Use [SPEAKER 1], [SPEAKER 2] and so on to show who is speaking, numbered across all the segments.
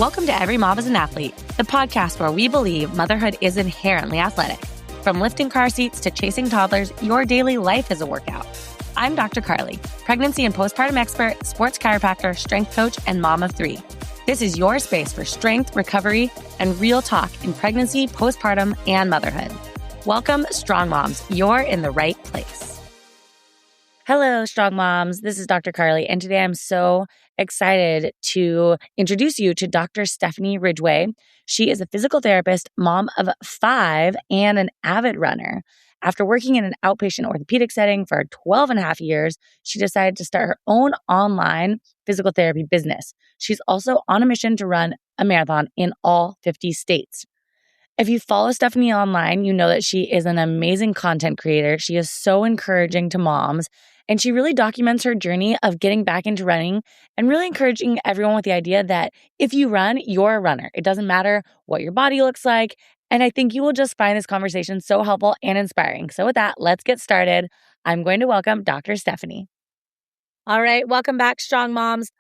[SPEAKER 1] Welcome to Every Mom is an Athlete, the podcast where we believe motherhood is inherently athletic. From lifting car seats to chasing toddlers, your daily life is a workout. I'm Dr. Carly, pregnancy and postpartum expert, sports chiropractor, strength coach, and mom of 3. This is your space for strength, recovery, and real talk in pregnancy, postpartum, and motherhood. Welcome, Strong Moms. You're in the right place. Hello, Strong Moms. This is Dr. Carly, and today I'm so excited to introduce you to Dr. Stephanie Ridgway. She is a physical therapist, mom of 5, and an avid runner. After working in an outpatient orthopedic setting for 12 and a half years, she decided to start her own online physical therapy business. She's also on a mission to run a marathon in all 50 states. If you follow Stephanie online, you know that she is an amazing content creator. She is so encouraging to moms, and she really documents her journey of getting back into running and really encouraging everyone with the idea that if you run, you're a runner. It doesn't matter what your body looks like. And I think you will just find this conversation so helpful and inspiring. So with that, let's get started. I'm going to welcome Dr. Stephanie. All right, welcome back, Strong Moms.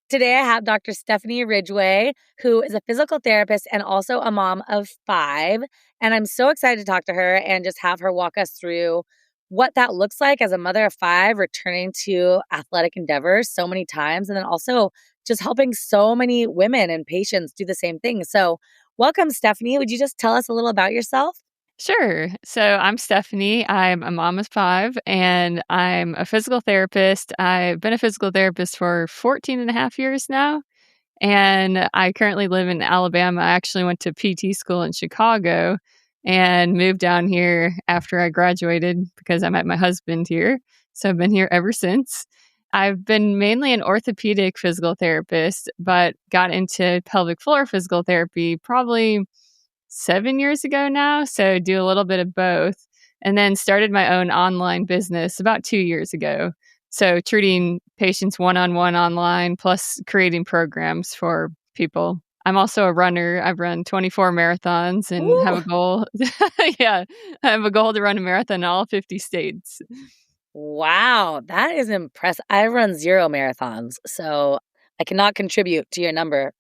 [SPEAKER 1] Today I have Dr. Stephanie Ridgway, who is a physical therapist and also a mom of 5. And I'm so excited to talk to her and just have her walk us through what that looks like as a mother of 5, returning to athletic endeavors so many times, and then also just helping so many women and patients do the same thing. So welcome, Stephanie. Would you just tell us a little about yourself?
[SPEAKER 2] Sure. So I'm Stephanie. I'm a mom of 5, and I'm a physical therapist. I've been a physical therapist for 14 and a half years now, and I currently live in Alabama. I actually went to PT school in Chicago and moved down here after I graduated because I met my husband here. So I've been here ever since. I've been mainly an orthopedic physical therapist, but got into pelvic floor physical therapy probably 7 years ago now. So do a little bit of both, and then started my own online business about 2 years ago. So treating patients one-on-one online, plus creating programs for people. I'm also a runner. I've run 24 marathons and
[SPEAKER 1] Ooh.
[SPEAKER 2] have a goal. Yeah, I have a goal to run a marathon in all 50 states.
[SPEAKER 1] Wow, that is impressive. I run 0 marathons, so I cannot contribute to your number.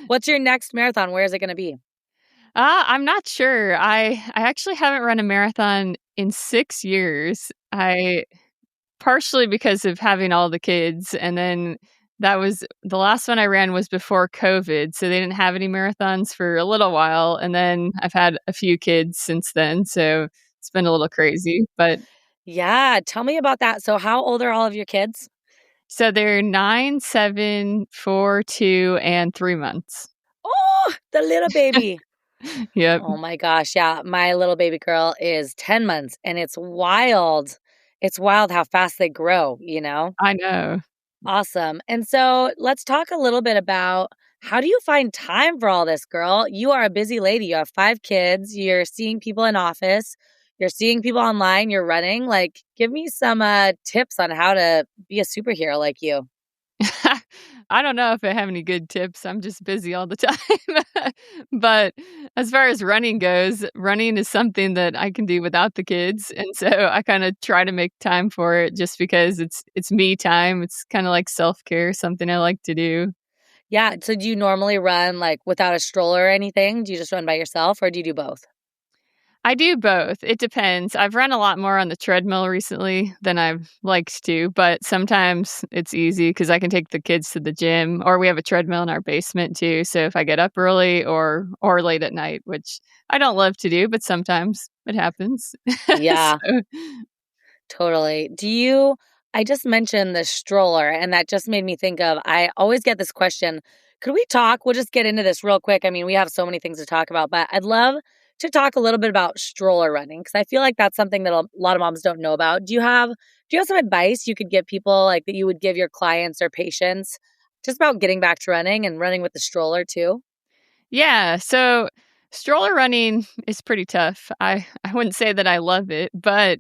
[SPEAKER 1] What's your next marathon? Where is it going to be?
[SPEAKER 2] I'm not sure. I actually haven't run a marathon in 6 years. Partially because of having all the kids, and then that was the last one I ran was before COVID, so they didn't have any marathons for a little while, and then I've had a few kids since then, so it's been a little crazy, but
[SPEAKER 1] Yeah, tell me about that. So how old are all of your kids?
[SPEAKER 2] so they're 9, 7, 4, 2, and 3 months.
[SPEAKER 1] Oh, the little baby.
[SPEAKER 2] Yep.
[SPEAKER 1] Oh my gosh. Yeah. My little baby girl is 10 months, and it's wild. It's wild how fast they grow, you know?
[SPEAKER 2] I know.
[SPEAKER 1] Awesome. And so let's talk a little bit about how do you find time for all this, girl? You are a busy lady. You have 5 kids. You're seeing people in office. You're seeing people online. You're running. Like, give me some tips on how to be a superhero like you.
[SPEAKER 2] I don't know if I have any good tips. I'm just busy all the time. But as far as running goes, running is something that I can do without the kids. And so I kind of try to make time for it just because it's me time. It's kind of like self-care, something I like to do.
[SPEAKER 1] Yeah. So do you normally run like without a stroller or anything? Do you just run by yourself, or do you do both?
[SPEAKER 2] I do both. It depends. I've run a lot more on the treadmill recently than I've liked to, but sometimes it's easy because I can take the kids to the gym, or we have a treadmill in our basement too. So if I get up early or late at night, which I don't love to do, but sometimes it happens.
[SPEAKER 1] Yeah,
[SPEAKER 2] So,
[SPEAKER 1] totally. I just mentioned the stroller, and that just made me think of, I always get this question. Could we talk? We'll just get into this real quick. I mean, we have so many things to talk about, but I'd love to talk a little bit about stroller running, because I feel like that's something that a lot of moms don't know about. Do you have some advice you could give people, like that you would give your clients or patients, just about getting back to running and running with the stroller too?
[SPEAKER 2] yeah. So stroller running is pretty tough. I wouldn't say that I love it, but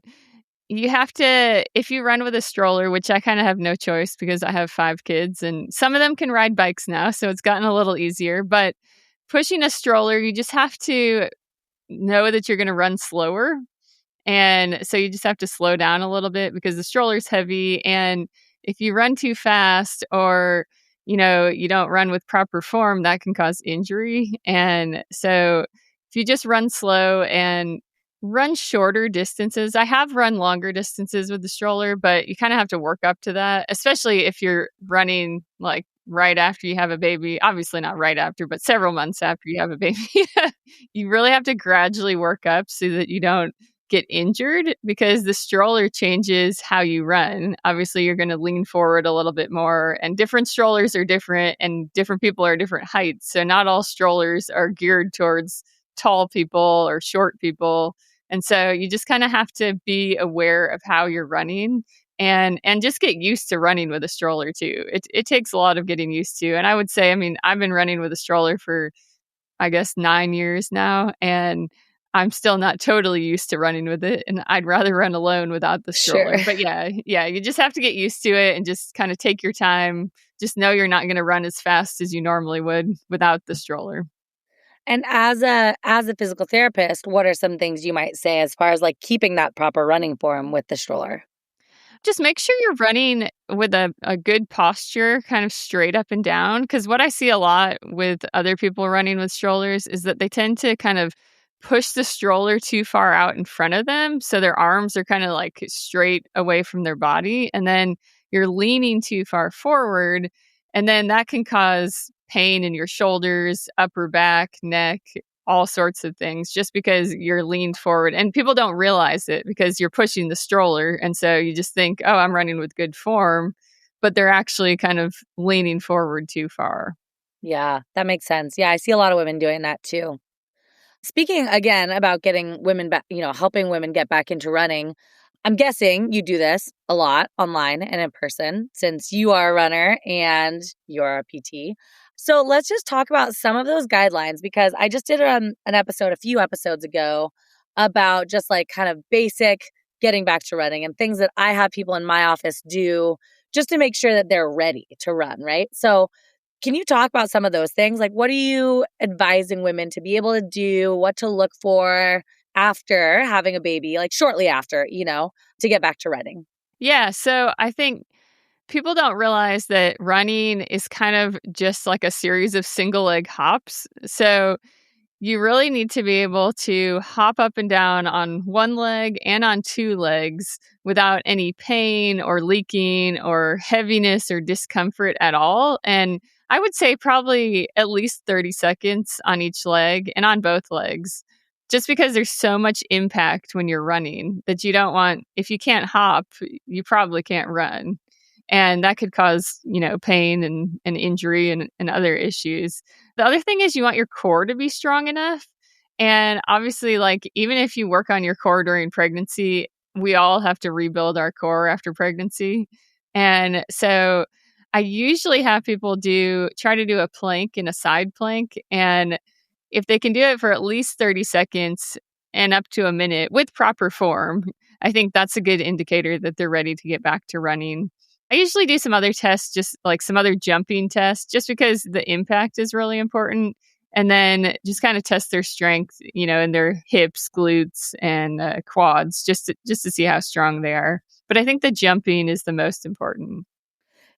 [SPEAKER 2] you have to, if you run with a stroller, which I kind of have no choice because I have 5 kids and some of them can ride bikes now, so it's gotten a little easier. But pushing a stroller, you just have to know that you're going to run slower. And so you just have to slow down a little bit because the stroller's heavy. And if you run too fast or you don't run with proper form, that can cause injury. And so if you just run slow and run shorter distances, I have run longer distances with the stroller, but you kind of have to work up to that, especially if you're running like right after you have a baby. Obviously, not right after, but several months after you have a baby. You really have to gradually work up so that you don't get injured, because the stroller changes how you run. Obviously, you're going to lean forward a little bit more, and different strollers are different and different people are different heights. So not all strollers are geared towards tall people or short people. And so you just kind of have to be aware of how you're running, and just get used to running with a stroller too. It takes a lot of getting used to. And I would say, I mean, I've been running with a stroller for, I guess, 9 years now, and I'm still not totally used to running with it, and I'd rather run alone without the stroller.
[SPEAKER 3] Sure.
[SPEAKER 2] But yeah, you just have to get used to it and just kind of take your time. Just know you're not going to run as fast as you normally would without the stroller.
[SPEAKER 3] And as a physical therapist, what are some things you might say as far as like keeping that proper running form with the stroller?
[SPEAKER 2] Just make sure you're running with a good posture, kind of straight up and down. Because what I see a lot with other people running with strollers is that they tend to kind of push the stroller too far out in front of them. So their arms are kind of like straight away from their body. And then you're leaning too far forward. And then that can cause pain in your shoulders, upper back, neck, all sorts of things, just because you're leaned forward. And people don't realize it because you're pushing the stroller. And so you just think, oh, I'm running with good form, but they're actually kind of leaning forward too far.
[SPEAKER 3] Yeah, that makes sense. Yeah, I see a lot of women doing that too. Speaking again about getting women back, helping women get back into running, I'm guessing you do this a lot online and in person since you are a runner and you're a PT. So let's just talk about some of those guidelines, because I just did an episode a few episodes ago about just like kind of basic getting back to running and things that I have people in my office do just to make sure that they're ready to run, right? So can you talk about some of those things? Like, what are you advising women to be able to do, what to look for after having a baby, like shortly after, to get back to running?
[SPEAKER 2] Yeah. So I think people don't realize that running is kind of just like a series of single leg hops. So you really need to be able to hop up and down on one leg and on two legs without any pain or leaking or heaviness or discomfort at all. And I would say probably at least 30 seconds on each leg and on both legs, just because there's so much impact when you're running that you don't want. If you can't hop, you probably can't run. And that could cause, pain and injury and other issues. The other thing is you want your core to be strong enough. And obviously, like, even if you work on your core during pregnancy, we all have to rebuild our core after pregnancy. And so I usually have people try to do a plank and a side plank. And if they can do it for at least 30 seconds and up to a minute with proper form, I think that's a good indicator that they're ready to get back to running. I usually do some other tests, just like some other jumping tests, just because the impact is really important. And then just kind of test their strength, in their hips, glutes, and quads, just to see how strong they are. But I think the jumping is the most important.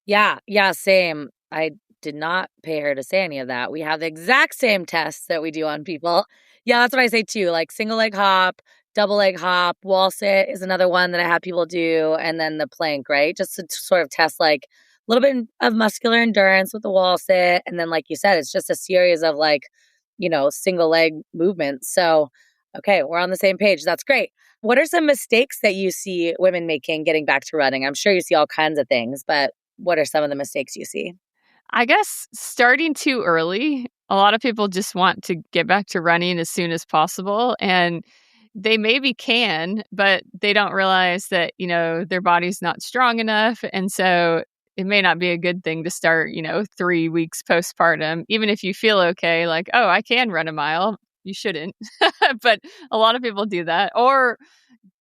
[SPEAKER 3] Yeah, same. I did not pay her to say any of that. We have the exact same tests that we do on people. Yeah, that's what I say too. Like single leg hop, double leg hop, wall sit is another one that I have people do. And then the plank, right? Just to sort of test like a little bit of muscular endurance with the wall sit. And then, like you said, it's just a series of like, single leg movements. So, okay, we're on the same page. That's great. What are some mistakes that you see women making getting back to running? I'm sure you see all kinds of things, but what are some of the mistakes you see?
[SPEAKER 2] I guess starting too early. A lot of people just want to get back to running as soon as possible. And they maybe can, but they don't realize that, their body's not strong enough. And so it may not be a good thing to start, 3 weeks postpartum, even if you feel okay, like, oh, I can run a mile. You shouldn't. But a lot of people do that, or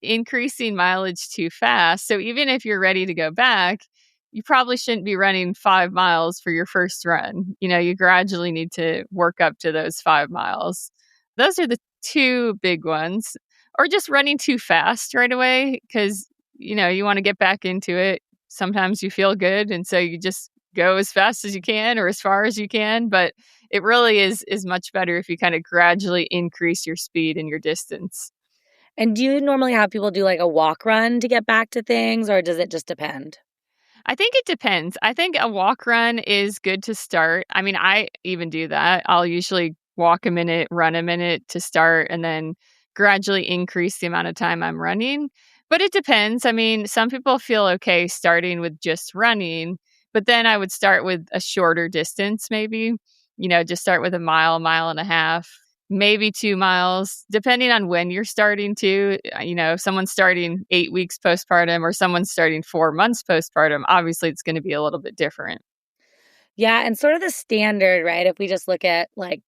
[SPEAKER 2] increasing mileage too fast. So even if you're ready to go back, you probably shouldn't be running 5 miles for your first run. You gradually need to work up to those 5 miles. Those are the two big ones. Or just running too fast right away because, you want to get back into it. Sometimes you feel good. And so you just go as fast as you can or as far as you can. But it really is much better if you kind of gradually increase your speed and your distance.
[SPEAKER 3] And do you normally have people do like a walk run to get back to things, or does it just depend?
[SPEAKER 2] I think it depends. I think a walk run is good to start. I mean, I even do that. I'll usually walk a minute, run a minute to start, and then gradually increase the amount of time I'm running. But it depends. I mean, some people feel okay starting with just running, but then I would start with a shorter distance, maybe, just start with a mile and a half, maybe 2 miles, depending on when you're starting to. If someone's starting 8 weeks postpartum or someone's starting 4 months postpartum, obviously it's going to be a little bit different.
[SPEAKER 3] Yeah, and sort of the standard, right? If we just look at like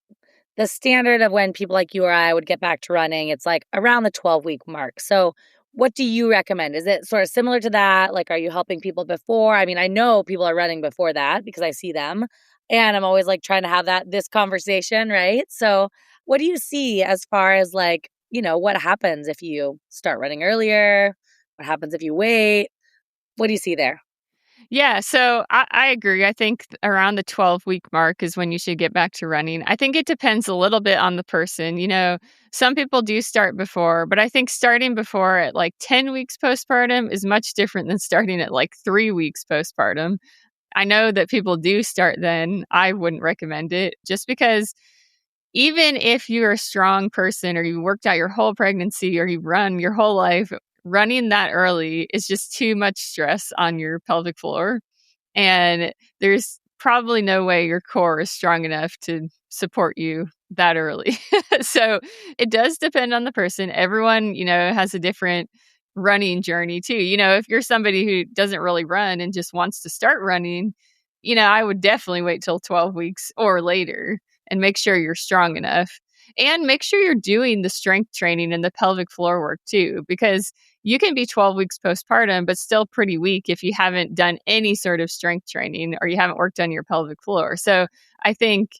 [SPEAKER 3] the standard of when people like you or I would get back to running, it's like around the 12-week mark. So what do you recommend? Is it sort of similar to that? Like, are you helping people before? I mean, I know people are running before that because I see them. And I'm always like trying to have this conversation, right? So what do you see as far as like, what happens if you start running earlier? What happens if you wait? What do you see there?
[SPEAKER 2] Yeah, so I agree. I think around the 12-week mark is when you should get back to running. I think it depends a little bit on the person. Some people do start before, but I think starting before at like 10 weeks postpartum is much different than starting at like 3 weeks postpartum. I know that people do start then. I wouldn't recommend it just because even if you're a strong person or you worked out your whole pregnancy or you run your whole life, running that early is just too much stress on your pelvic floor. And there's probably no way your core is strong enough to support you that early. So it does depend on the person. Everyone, has a different running journey too. If you're somebody who doesn't really run and just wants to start running, I would definitely wait till 12 weeks or later and make sure you're strong enough. And make sure you're doing the strength training and the pelvic floor work too, because you can be 12 weeks postpartum, but still pretty weak if you haven't done any sort of strength training or you haven't worked on your pelvic floor. So I think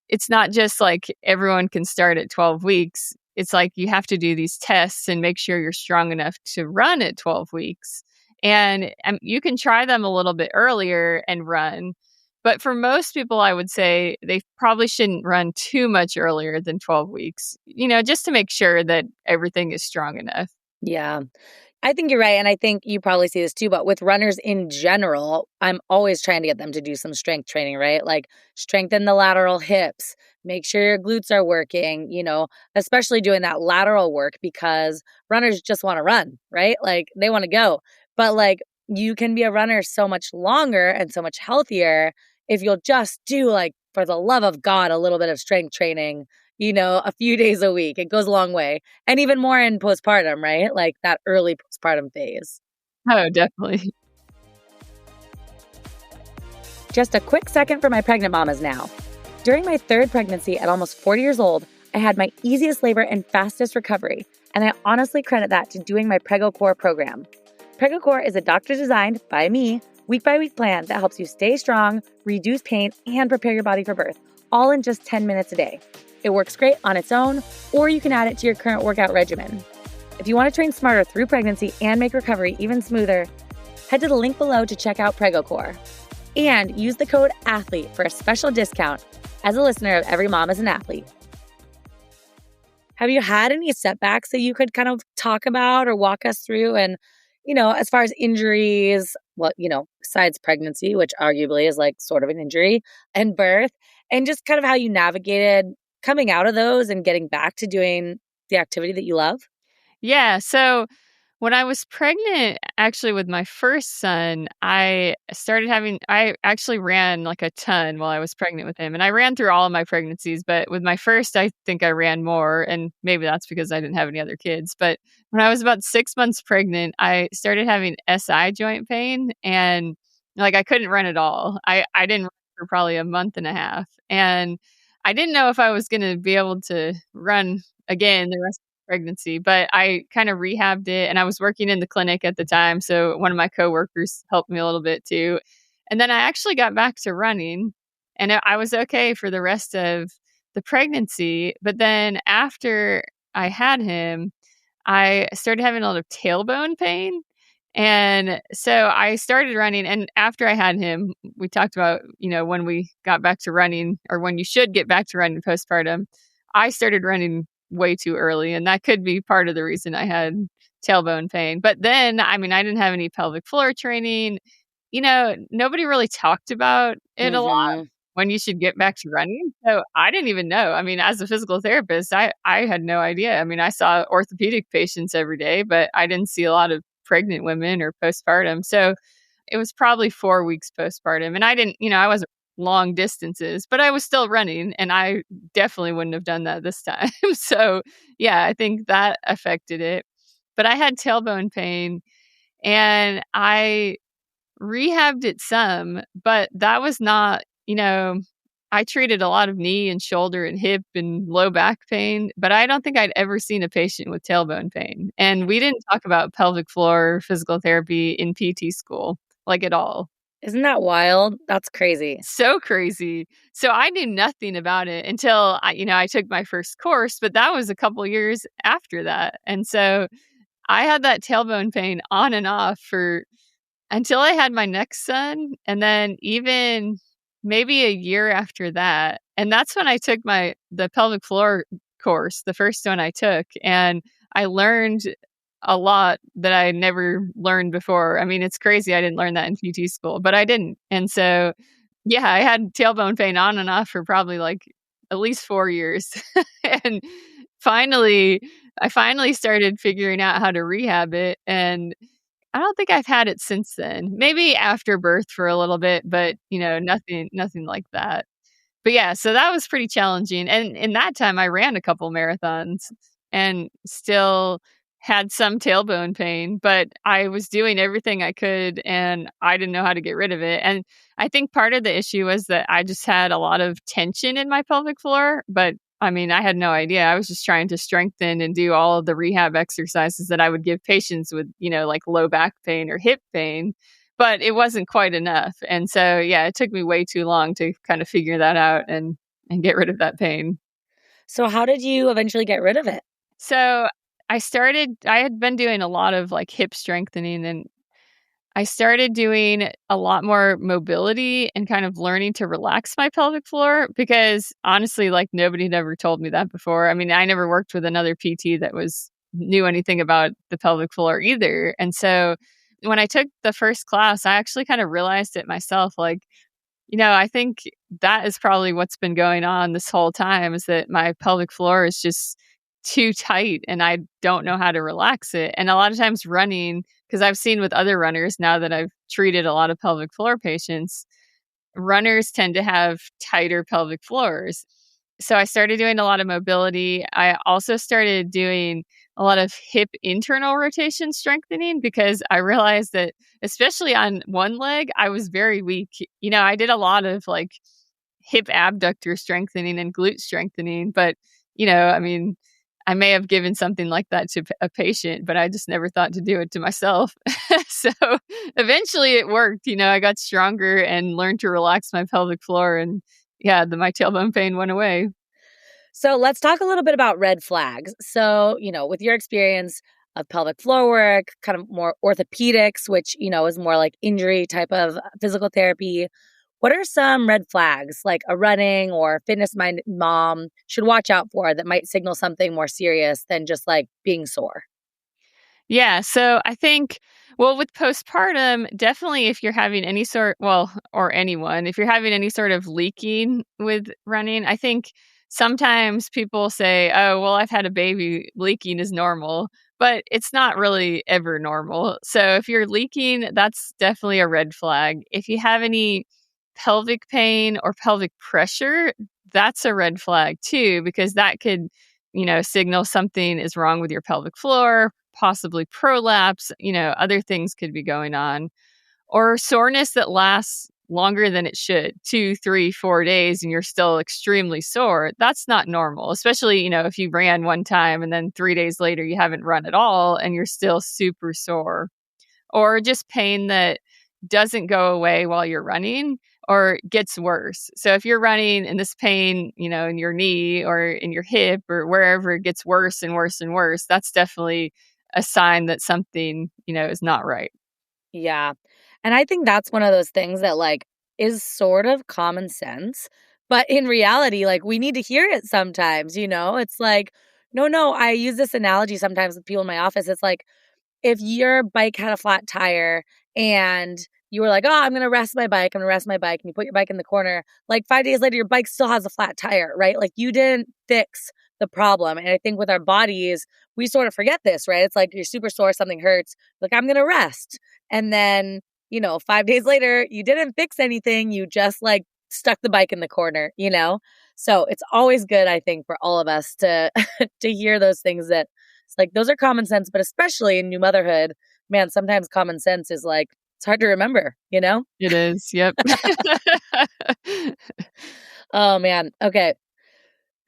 [SPEAKER 2] it's not just like everyone can start at 12 weeks. It's like you have to do these tests and make sure you're strong enough to run at 12 weeks. And you can try them a little bit earlier and run. But for most people, I would say they probably shouldn't run too much earlier than 12 weeks, just to make sure that everything is strong enough.
[SPEAKER 3] Yeah. I think you're right. And I think you probably see this too, but with runners in general, I'm always trying to get them to do some strength training, right? Like strengthen the lateral hips, make sure your glutes are working, especially doing that lateral work because runners just want to run, right? Like they want to go. But like you can be a runner so much longer and so much healthier if you'll just do like, for the love of God, a little bit of strength training, a few days a week. It goes a long way. And even more in postpartum, right? Like that early postpartum phase.
[SPEAKER 2] Oh, definitely.
[SPEAKER 3] Just a quick second for my pregnant mamas now. During my third pregnancy at almost 40 years old, I had my easiest labor and fastest recovery. And I honestly credit that to doing my PregoCore program. PregoCore is a doctor-designed, by me, week-by-week plan that helps you stay strong, reduce pain, and prepare your body for birth, all in just 10 minutes a day. It works great on its own, or you can add it to your current workout regimen. If you want to train smarter through pregnancy and make recovery even smoother, head to the link below to check out PregoCore. And use the code ATHLETE for a special discount as a listener of Every Mom is an Athlete. Have you had any setbacks that you could kind of talk about or walk us through? And, as far as injuries, besides pregnancy, which arguably is like sort of an injury, and birth, and just kind of how you navigated coming out of those and getting back to doing the activity that you love?
[SPEAKER 2] Yeah. So when I was pregnant, actually with my first son, I actually ran like a ton while I was pregnant with him. And I ran through all of my pregnancies, but with my first, I think I ran more. And maybe that's because I didn't have any other kids. But when I was about 6 months pregnant, I started having SI joint pain and like I couldn't run at all. I didn't run for probably a month and a half. And I didn't know if I was going to be able to run again the rest of the pregnancy, but I kind of rehabbed it and I was working in the clinic at the time. So one of my coworkers helped me a little bit too. And then I actually got back to running and I was okay for the rest of the pregnancy. But then after I had him, I started having a lot of tailbone pain. And so I started running. And after I had him, we talked about, when we got back to running or when you should get back to running postpartum, I started running way too early. And that could be part of the reason I had tailbone pain. But then, I didn't have any pelvic floor training. Nobody really talked about it a lot
[SPEAKER 3] Mhm.
[SPEAKER 2] when you should get back to running. So I didn't even know. As a physical therapist, I had no idea. I saw orthopedic patients every day, but I didn't see a lot of pregnant women or postpartum. So it was probably 4 weeks postpartum. And I didn't, I wasn't long distances, but I was still running and I definitely wouldn't have done that this time. So yeah, I think that affected it. But I had tailbone pain and I rehabbed it some, but that was not, I treated a lot of knee and shoulder and hip and low back pain, but I don't think I'd ever seen a patient with tailbone pain. And we didn't talk about pelvic floor physical therapy in PT school, like at all.
[SPEAKER 3] Isn't that wild? That's crazy.
[SPEAKER 2] So crazy. So I knew nothing about it until I took my first course, but that was a couple years after that. And so I had that tailbone pain on and off for until I had my next son, and then even maybe a year after that. And that's when I took the pelvic floor course, the first one I took, and I learned a lot that I never learned before. It's crazy I didn't learn that in PT school, but I didn't. And so, yeah, I had tailbone pain on and off for probably like at least 4 years. And I finally started figuring out how to rehab it, and I don't think I've had it since then. Maybe after birth for a little bit, but, nothing like that. But yeah, so that was pretty challenging. And in that time, I ran a couple marathons and still had some tailbone pain, but I was doing everything I could and I didn't know how to get rid of it. And I think part of the issue was that I just had a lot of tension in my pelvic floor, but I had no idea. I was just trying to strengthen and do all of the rehab exercises that I would give patients with, like low back pain or hip pain, but it wasn't quite enough. And so, yeah, it took me way too long to kind of figure that out and get rid of that pain.
[SPEAKER 3] So how did you eventually get rid of it?
[SPEAKER 2] So I had been doing a lot of like hip strengthening, and I started doing a lot more mobility and kind of learning to relax my pelvic floor because honestly, like nobody had ever told me that before. I never worked with another PT that knew anything about the pelvic floor either. And so when I took the first class, I actually kind of realized it myself. Like, I think that is probably what's been going on this whole time is that my pelvic floor is just too tight and I don't know how to relax it. And a lot of times running, because I've seen with other runners now that I've treated a lot of pelvic floor patients, runners tend to have tighter pelvic floors. So I started doing a lot of mobility. I also started doing a lot of hip internal rotation strengthening because I realized that, especially on one leg, I was very weak. I did a lot of like hip abductor strengthening and glute strengthening, but, I may have given something like that to a patient, but I just never thought to do it to myself. So eventually it worked. I got stronger and learned to relax my pelvic floor, and yeah, my tailbone pain went away.
[SPEAKER 3] So let's talk a little bit about red flags. So, with your experience of pelvic floor work, kind of more orthopedics, which, is more like injury type of physical therapy, what are some red flags like a running or fitness-minded mom should watch out for that might signal something more serious than just like being sore?
[SPEAKER 2] Yeah. So I think, well, with postpartum, definitely if you're having or anyone, if you're having any sort of leaking with running, I think sometimes people say, oh, well, I've had a baby, leaking is normal, but it's not really ever normal. So if you're leaking, that's definitely a red flag. If you have any pelvic pain or pelvic pressure, that's a red flag too, because that could, signal something is wrong with your pelvic floor, possibly prolapse, other things could be going on, or soreness that lasts longer than it should, 2, 3, 4 days, and you're still extremely sore. That's not normal, especially, if you ran one time and then 3 days later you haven't run at all and you're still super sore, or just pain that doesn't go away while you're running or gets worse. So if you're running and this pain, in your knee or in your hip or wherever it gets worse and worse and worse, that's definitely a sign that something, is not right.
[SPEAKER 3] Yeah. And I think that's one of those things that like is sort of common sense, but in reality, like we need to hear it sometimes, you know? It's like, no, I use this analogy sometimes with people in my office. It's like, if your bike had a flat tire and you were like, oh, I'm going to rest my bike, and you put your bike in the corner, like 5 days later, your bike still has a flat tire, right? Like you didn't fix the problem. And I think with our bodies, we sort of forget this, right? It's like you're super sore, something hurts, like I'm going to rest. And then, 5 days later, you didn't fix anything. You just like stuck the bike in the corner. So it's always good, I think, for all of us to to hear those things that it's like those are common sense, but especially in new motherhood, man, sometimes common sense is like it's hard to remember.
[SPEAKER 2] It is. Yep.
[SPEAKER 3] Oh man. Okay.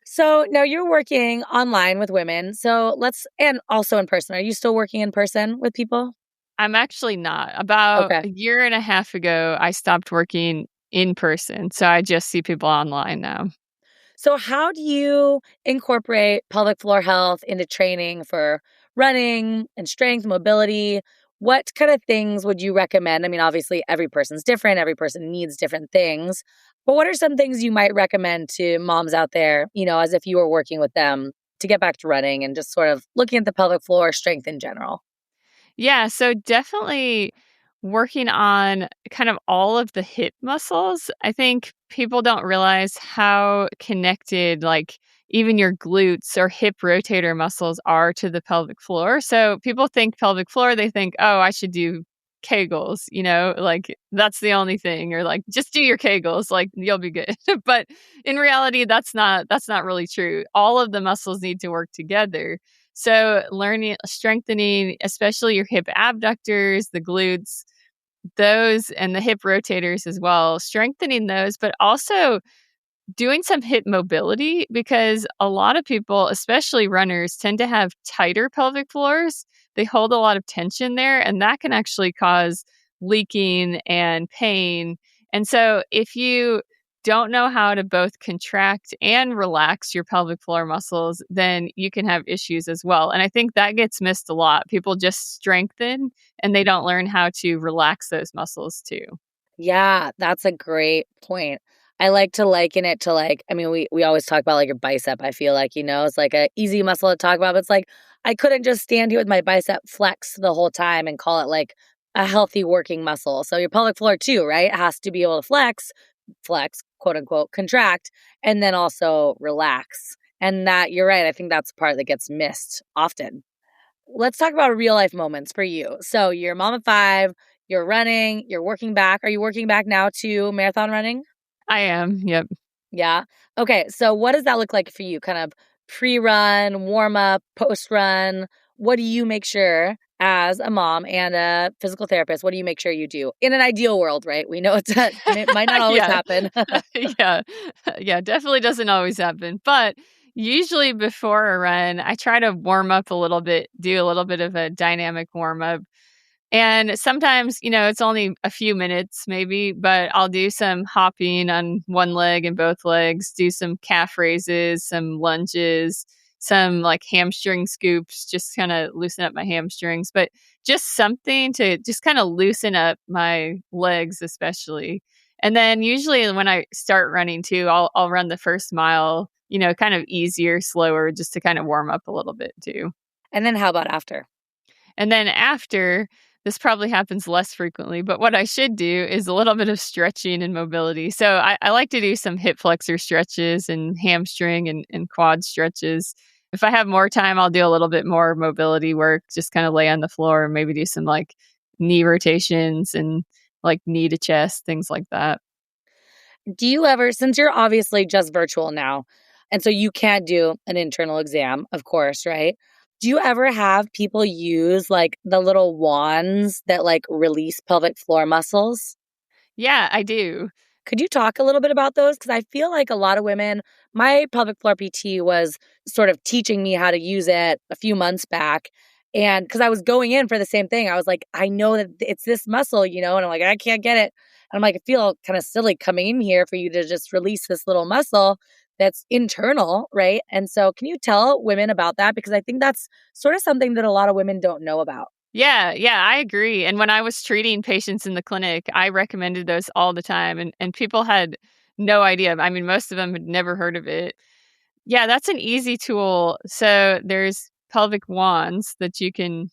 [SPEAKER 3] So now you're working online with women. And also in person. Are you still working in person with people?
[SPEAKER 2] I'm actually not. About
[SPEAKER 3] Okay.
[SPEAKER 2] a year and a half ago, I stopped working in person. So I just see people online now.
[SPEAKER 3] So how do you incorporate pelvic floor health into training for running and strength, mobility? What kind of things would you recommend? I mean, obviously every person's different, every person needs different things. But what are some things you might recommend to moms out there, as if you were working with them to get back to running and just sort of looking at the pelvic floor strength in general?
[SPEAKER 2] Yeah, so definitely working on kind of all of the hip muscles. I think people don't realize how connected, like, even your glutes or hip rotator muscles are to the pelvic floor. So people think pelvic floor, they think, oh, I should do Kegels, like that's the only thing, or like just do your Kegels, like you'll be good. But in reality, that's not really true. All of the muscles need to work together. So strengthening, especially your hip abductors, the glutes, those, and the hip rotators as well, strengthening those, but also doing some hip mobility, because a lot of people, especially runners, tend to have tighter pelvic floors. They hold a lot of tension there, and that can actually cause leaking and pain. And so if you don't know how to both contract and relax your pelvic floor muscles, then you can have issues as well. And I think that gets missed a lot. People just strengthen and they don't learn how to relax those muscles too.
[SPEAKER 3] Yeah, that's a great point. I like to liken it to I mean, we always talk about like your bicep. I feel like, it's like a easy muscle to talk about, but it's like I couldn't just stand here with my bicep flexed the whole time and call it like a healthy working muscle. So your pelvic floor too, right? It has to be able to flex, quote unquote, contract, and then also relax. And that you're right. I think that's the part that gets missed often. Let's talk about real life moments for you. So you're a mom of 5, you're running, you're working back. Are you working back now to marathon running?
[SPEAKER 2] I am. Yep.
[SPEAKER 3] Yeah. Okay. So what does that look like for you? Kind of pre-run, warm up, post-run. What do you make sure as a mom and a physical therapist? What do you make sure you do in an ideal world, right? We know it might not always
[SPEAKER 2] Yeah.
[SPEAKER 3] happen.
[SPEAKER 2] Yeah. Yeah, definitely doesn't always happen. But usually before a run, I try to warm up a little bit, do a little bit of a dynamic warm up. And sometimes, it's only a few minutes maybe, but I'll do some hopping on one leg and both legs, do some calf raises, some lunges, some like hamstring scoops, just kind of loosen up my hamstrings, but just something to just kind of loosen up my legs, especially. And then usually when I start running too, I'll run the first mile, kind of easier, slower, just to kind of warm up a little bit too.
[SPEAKER 3] And then how about after?
[SPEAKER 2] And then after, this probably happens less frequently, but what I should do is a little bit of stretching and mobility. So I like to do some hip flexor stretches and hamstring and quad stretches. If I have more time, I'll do a little bit more mobility work, just kind of lay on the floor and maybe do some like knee rotations and like knee to chest, things like that.
[SPEAKER 3] Do you ever, since you're obviously just virtual now, and so you can't do an internal exam, of course, right? Do you ever have people use like the little wands that like release pelvic floor muscles?
[SPEAKER 2] Yeah, I do.
[SPEAKER 3] Could you talk a little bit about those? Because I feel like a lot of women, my pelvic floor PT was sort of teaching me how to use it a few months back. And because I was going in for the same thing, I was like, I know that it's this muscle, and I'm like, I can't get it. And I'm like, I feel kind of silly coming in here for you to just release this little muscle that's internal, right? And so can you tell women about that? Because I think that's sort of something that a lot of women don't know about.
[SPEAKER 2] Yeah, I agree. And when I was treating patients in the clinic, I recommended those all the time. And people had no idea. I mean, most of them had never heard of it. Yeah, that's an easy tool. So there's pelvic wands that you can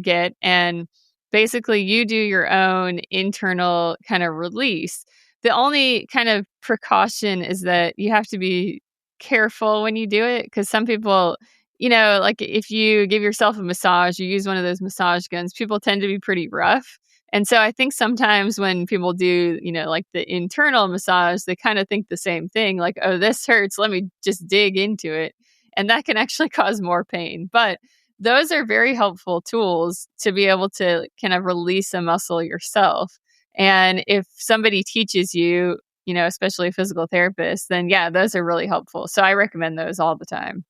[SPEAKER 2] get, and basically you do your own internal kind of release. The only kind of precaution is that you have to be careful when you do it, because some people, like if you give yourself a massage, you use one of those massage guns, people tend to be pretty rough. And so I think sometimes when people do, like the internal massage, they kind of think the same thing, like, oh, this hurts, let me just dig into it. And that can actually cause more pain. But those are very helpful tools to be able to kind of release a muscle yourself. And if somebody teaches you, especially a physical therapist, then yeah, those are really helpful. So I recommend those all the time.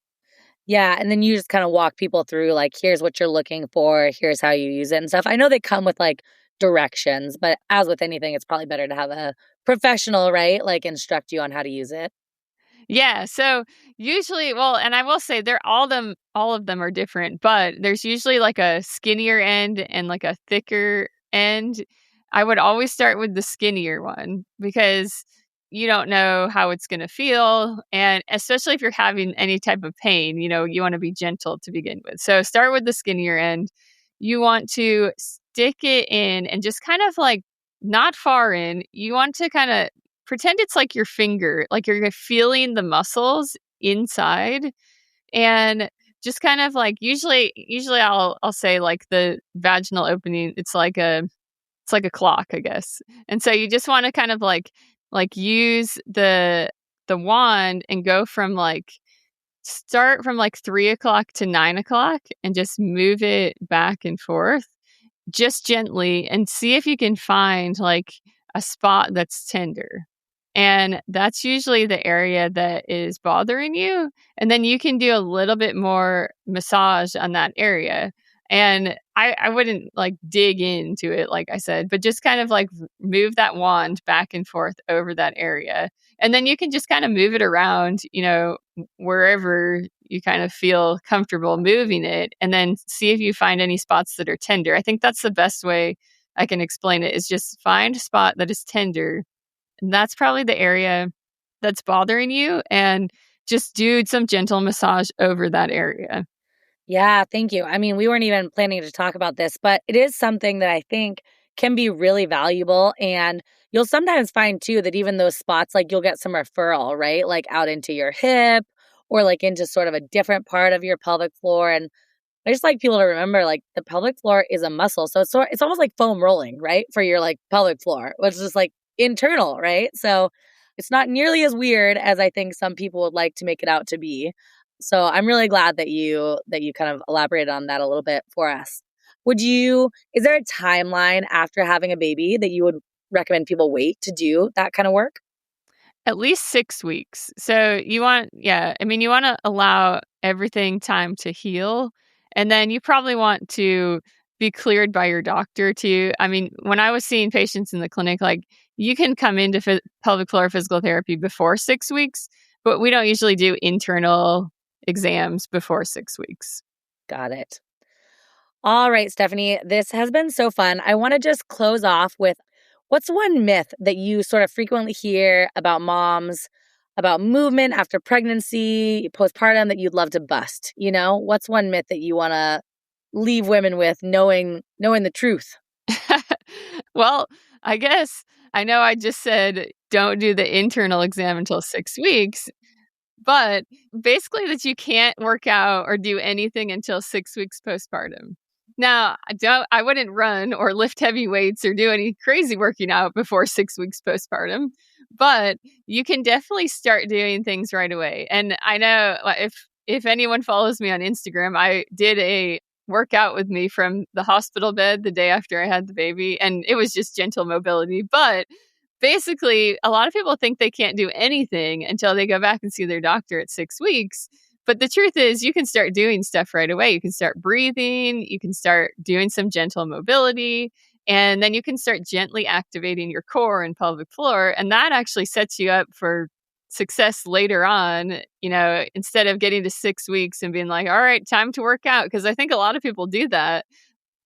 [SPEAKER 3] Yeah, and then you just kind of walk people through, like, here's what you're looking for, here's how you use it and stuff. I know they come with like directions, but as with anything, it's probably better to have a professional, right? Like instruct you on how to use it.
[SPEAKER 2] Yeah, so usually, well, and I will say they're all of them are different, but there's usually like a skinnier end and like a thicker end. I would always start with the skinnier one because you don't know how it's going to feel, and especially if you're having any type of pain, you want to be gentle to begin with. So start with the skinnier end. You want to stick it in and just kind of like not far in. You want to kind of pretend it's like your finger, like you're feeling the muscles inside, and just kind of like usually I'll say like the vaginal opening, it's like a clock, I guess. And so you just want to kind of like use the wand and go from like start from like 3 o'clock to 9 o'clock and just move it back and forth just gently, and see if you can find like a spot that's tender. And that's usually the area that is bothering you. And then you can do a little bit more massage on that area. And I wouldn't like dig into it, like I said, but just kind of like move that wand back and forth over that area. And then you can just kind of move it around, wherever you kind of feel comfortable moving it, and then see if you find any spots that are tender. I think that's the best way I can explain it, is just find a spot that is tender. And that's probably the area that's bothering you, and just do some gentle massage over that area.
[SPEAKER 3] Yeah, thank you. I mean, we weren't even planning to talk about this, but it is something that I think can be really valuable. And you'll sometimes find too that even those spots, like you'll get some referral, right? Like out into your hip or like into sort of a different part of your pelvic floor. And I just like people to remember, like, the pelvic floor is a muscle. So it's almost like foam rolling, right? For your like pelvic floor, which is just like internal, right? So it's not nearly as weird as I think some people would like to make it out to be. So I'm really glad that you kind of elaborated on that a little bit for us. Is there a timeline after having a baby that you would recommend people wait to do that kind of work?
[SPEAKER 2] At least 6 weeks. So you want to allow everything time to heal. And then you probably want to be cleared by your doctor too. I mean, when I was seeing patients in the clinic, like you can come into pelvic floor physical therapy before 6 weeks, but we don't usually do internal exams before 6 weeks.
[SPEAKER 3] Got it. All right, Stephanie, this has been so fun. I want to just close off with, what's one myth that you sort of frequently hear about moms, about movement after pregnancy, postpartum, that you'd love to bust? What's one myth that you want to leave women with, knowing the truth?
[SPEAKER 2] Well, I guess I know I just said don't do the internal exam until 6 weeks, but basically that you can't work out or do anything until 6 weeks postpartum. Now, I wouldn't run or lift heavy weights or do any crazy working out before 6 weeks postpartum, but you can definitely start doing things right away. And I know if anyone follows me on Instagram, I did a workout with me from the hospital bed the day after I had the baby, and it was just gentle mobility. But basically, a lot of people think they can't do anything until they go back and see their doctor at 6 weeks. But the truth is, you can start doing stuff right away. You can start breathing, you can start doing some gentle mobility, and then you can start gently activating your core and pelvic floor. And that actually sets you up for success later on, instead of getting to 6 weeks and being like, all right, time to work out. Because I think a lot of people do that.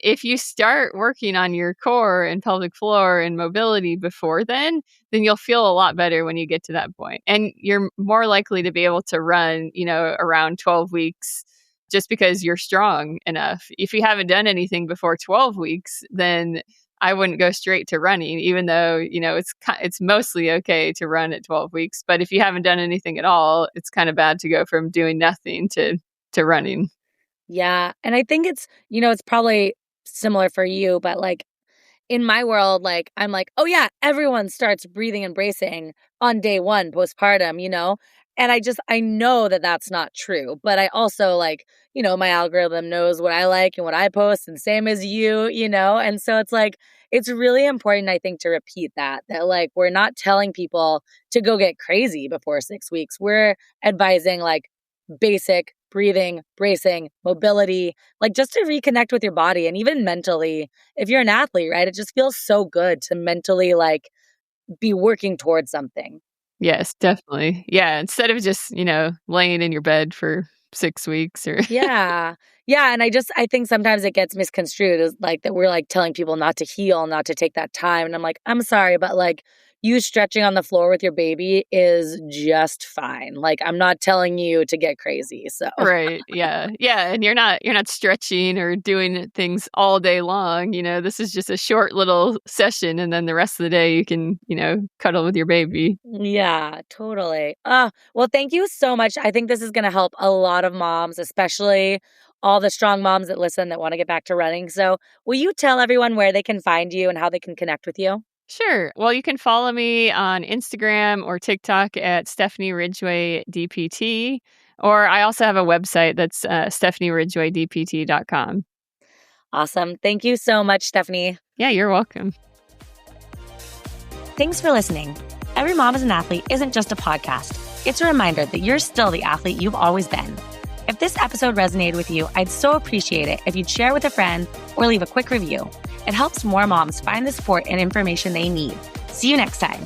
[SPEAKER 2] if you start working on your core and pelvic floor and mobility before then you'll feel a lot better when you get to that point. And you're more likely to be able to run, around 12 weeks just because you're strong enough. If you haven't done anything before 12 weeks, then I wouldn't go straight to running, even though, it's mostly okay to run at 12 weeks. But if you haven't done anything at all, it's kind of bad to go from doing nothing to running.
[SPEAKER 3] Yeah. And I think it's, it's probably similar for you, but like in my world, like I'm like, oh yeah, everyone starts breathing and bracing on day 1 postpartum, and I know that that's not true. But I also like, my algorithm knows what I like and what I post, and same as you, and so it's like, it's really important, I think, to repeat that like, we're not telling people to go get crazy before 6 weeks. We're advising like basic breathing, bracing, mobility, like just to reconnect with your body. And even mentally, if you're an athlete, right, it just feels so good to mentally like be working towards something.
[SPEAKER 2] Yes, definitely. Yeah. Instead of just, laying in your bed for 6 weeks or.
[SPEAKER 3] Yeah. Yeah. And I think sometimes it gets misconstrued as like that we're like telling people not to heal, not to take that time. And I'm like, I'm sorry, but like you stretching on the floor with your baby is just fine. Like I'm not telling you to get crazy. So
[SPEAKER 2] Right. Yeah. Yeah. And you're not stretching or doing things all day long. This is just a short little session. And then the rest of the day you can, cuddle with your baby.
[SPEAKER 3] Yeah, totally. Well, thank you so much. I think this is going to help a lot of moms, especially all the strong moms that listen that want to get back to running. So will you tell everyone where they can find you and how they can connect with you?
[SPEAKER 2] Sure. Well, you can follow me on Instagram or TikTok at Stephanie Ridgway DPT, or I also have a website that's StephanieRidgwayDPT.com.
[SPEAKER 3] Awesome. Thank you so much, Stephanie.
[SPEAKER 2] Yeah, you're welcome.
[SPEAKER 1] Thanks for listening. Every Mom is an Athlete isn't just a podcast. It's a reminder that you're still the athlete you've always been. If this episode resonated with you, I'd so appreciate it if you'd share with a friend or leave a quick review. It helps more moms find the support and information they need. See you next time.